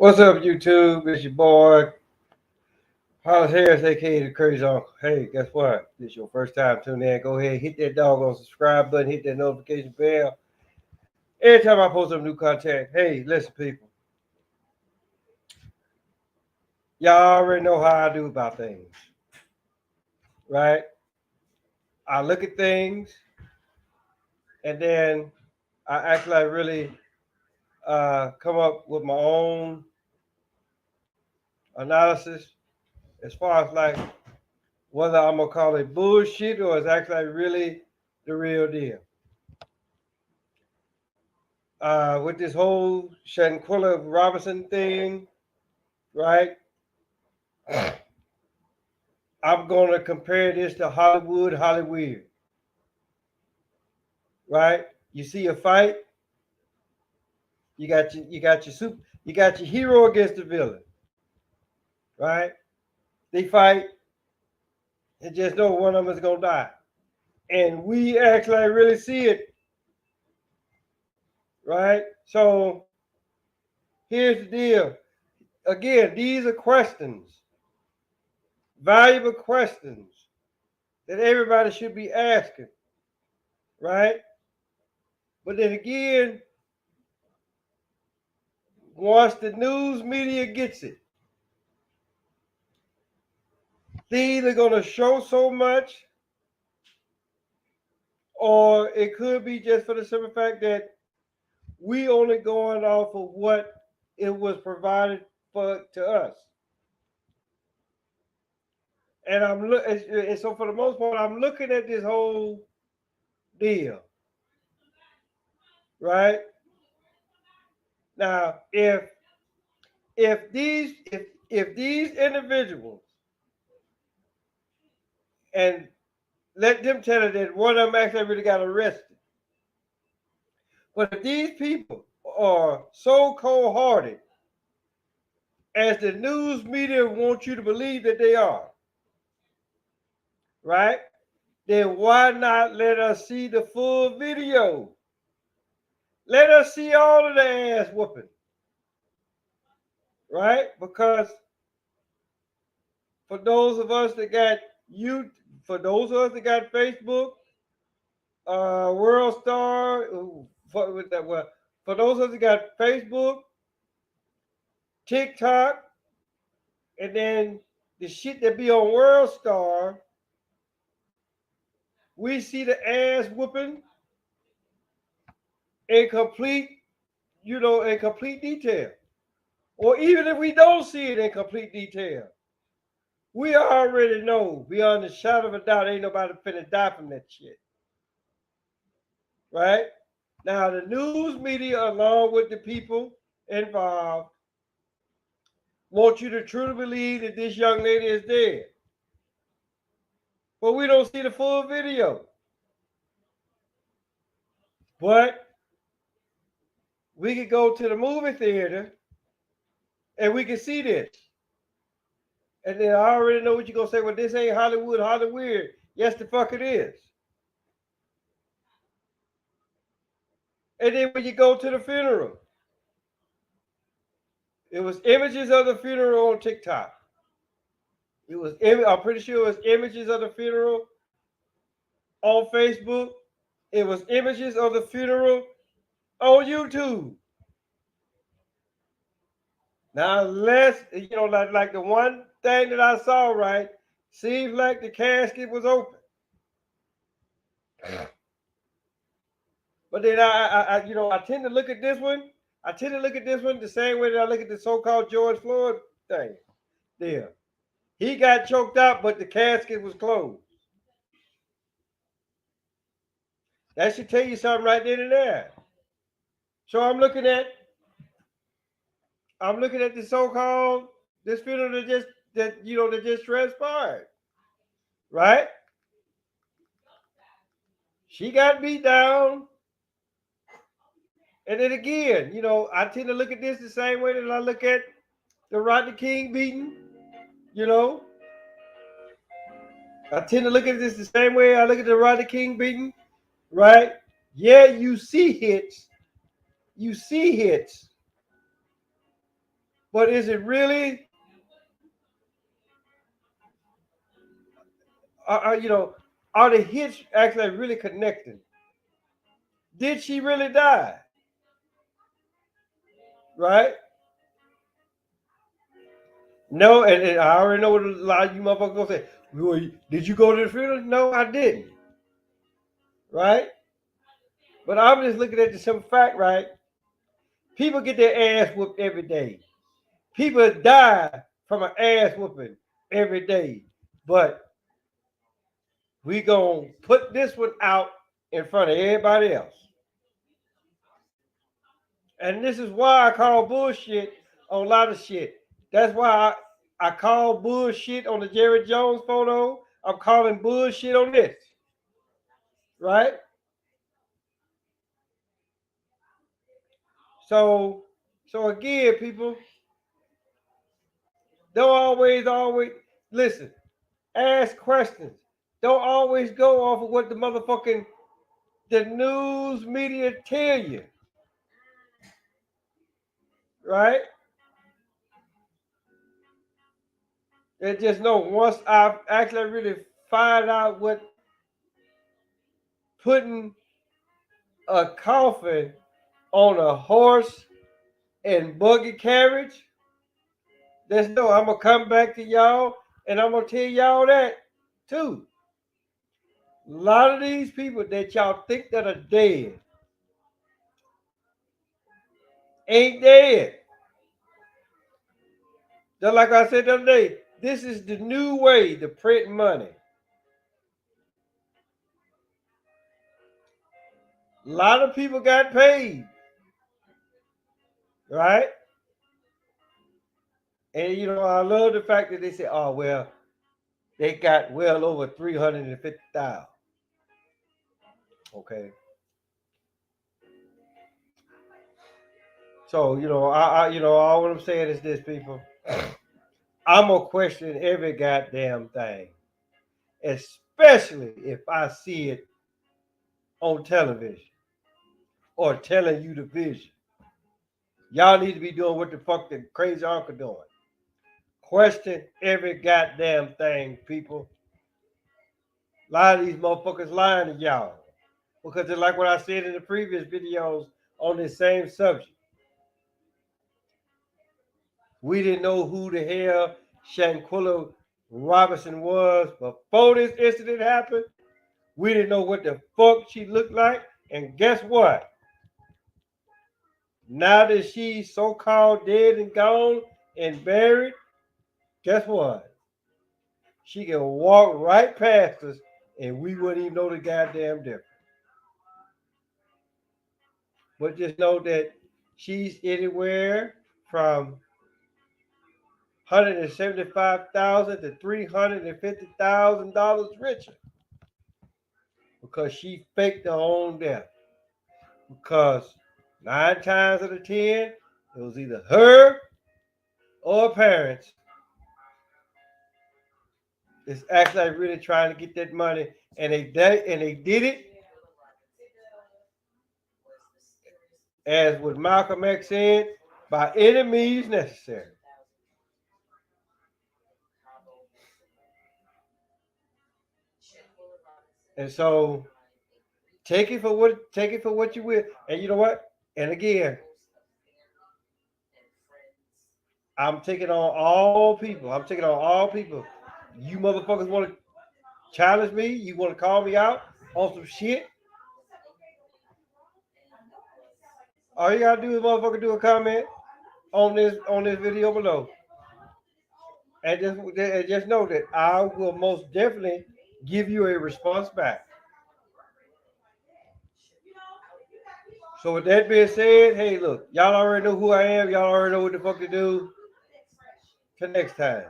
What's up, YouTube? It's your boy, Hollis Harris, aka the Crazy Uncle. Hey, guess what? This is your first time tuning in. Go ahead, hit that doggone subscribe button, hit that notification bell. Every time I post some new content, hey, listen, people. Y'all already know how I do about things, right? I look at things and then I actually really come up with my own analysis as far as like whether I'm gonna call it bullshit or it's actually really the real deal. With this whole Shanquella Robinson thing, right? I'm gonna compare this to Hollywood, right? You see a fight, you got your hero against the villain, right? They fight, and just know one of them is gonna die, and we actually really see it, right? So here's the deal. Again, these are questions, valuable questions that everybody should be asking, right? But then again, once the news media gets it, they either gonna show so much, or it could be just for the simple fact that we only going off of what it was provided for to us. And so for the most part, I'm looking at this whole deal, right? Now, if these individuals, and let them tell it that one of them actually really got arrested. But if these people are so cold-hearted as the news media wants you to believe that they are, right? Then why not let us see the full video? Let us see all of the ass whooping, right? Because for those of us that got for those of us that got Facebook, World Star, for those of us that got Facebook, TikTok, and then the shit that be on World Star, we see the ass whooping in complete, in complete detail. Or even if we don't see it in complete detail, we already know beyond the shadow of a doubt ain't nobody finna die from that shit. Right? Now the news media, along with the people involved, want you to truly believe that this young lady is dead. But we don't see the full video. But we could go to the movie theater and we can see this. And then I already know what you're going to say. Well, this ain't Hollywood. Yes, the fuck it is. And then when you go to the funeral, it was images of the funeral on TikTok. I'm pretty sure it was images of the funeral on Facebook. It was images of the funeral on YouTube. Now, like the one thing that I saw, right, seems like the casket was open. But then I tend to look at this one. I tend to look at this one the same way that I look at the so-called George Floyd thing. There, he got choked out, but the casket was closed. That should tell you something right then and there. So I'm looking at the so-called this funeral that just transpired, right? She got beat down. And then again, I tend to look at this the same way that I look at the Rodney King beating. I tend to look at this the same way I look at the Rodney King beating, right? Yeah, you see hits. But is it really, you know, are the hits actually really connecting? Did she really die? Right? No, and I already know what a lot of you motherfuckers gonna say. Well, did you go to the funeral? No, I didn't. Right? But I'm just looking at the simple fact, right? People get their ass whooped every day. People die from an ass whooping every day. But we gonna put this one out in front of everybody else. And this is why I call bullshit on a lot of shit. That's why I call bullshit on the Jerry Jones photo. I'm calling bullshit on this. Right? So again, people, don't always listen. Ask questions. Don't always go off of what the motherfucking the news media tell you. Right? And just know once I actually really find out what putting a coffin on a horse and buggy carriage, just know I'm gonna come back to y'all and I'm gonna tell y'all that too. A lot of these people that y'all think that are dead ain't dead. Just like I said the other day, this is the new way to print money. A lot of people got paid, right? And you know, I love the fact that they say, "Oh well, they got well over 350,000." Okay, so you know, you know, all what I'm saying is this, people. I'm gonna question every goddamn thing, especially if I see it on television or telling you the vision. Y'all need to be doing what the fuck the crazy uncle doing. Question every goddamn thing, people. A lot of these motherfuckers lying to y'all. Because it's like what I said in the previous videos on this same subject. We didn't know who the hell Shanquella Robinson was before this incident happened. We didn't know what the fuck she looked like. And guess what? Now that she's so-called dead and gone and buried, guess what? She can walk right past us and we wouldn't even know the goddamn difference. But just know that she's anywhere from 175,000 to $350,000 richer because she faked her own death. Because 9 times out of 10, it was either her or her parents. It's actually really trying to get that money, and they did it as what Malcolm X said, by any means necessary. And so take it for what you will. And you know what? And again, I'm taking on all people. I'm taking on all people. You motherfuckers want to challenge me? You want to call me out on some shit? All you gotta do is motherfucker do a comment on this video below, and just know that I will most definitely give you a response back. So with that being said, hey, look, y'all already know who I am. Y'all already know what the fuck to do. Till next time.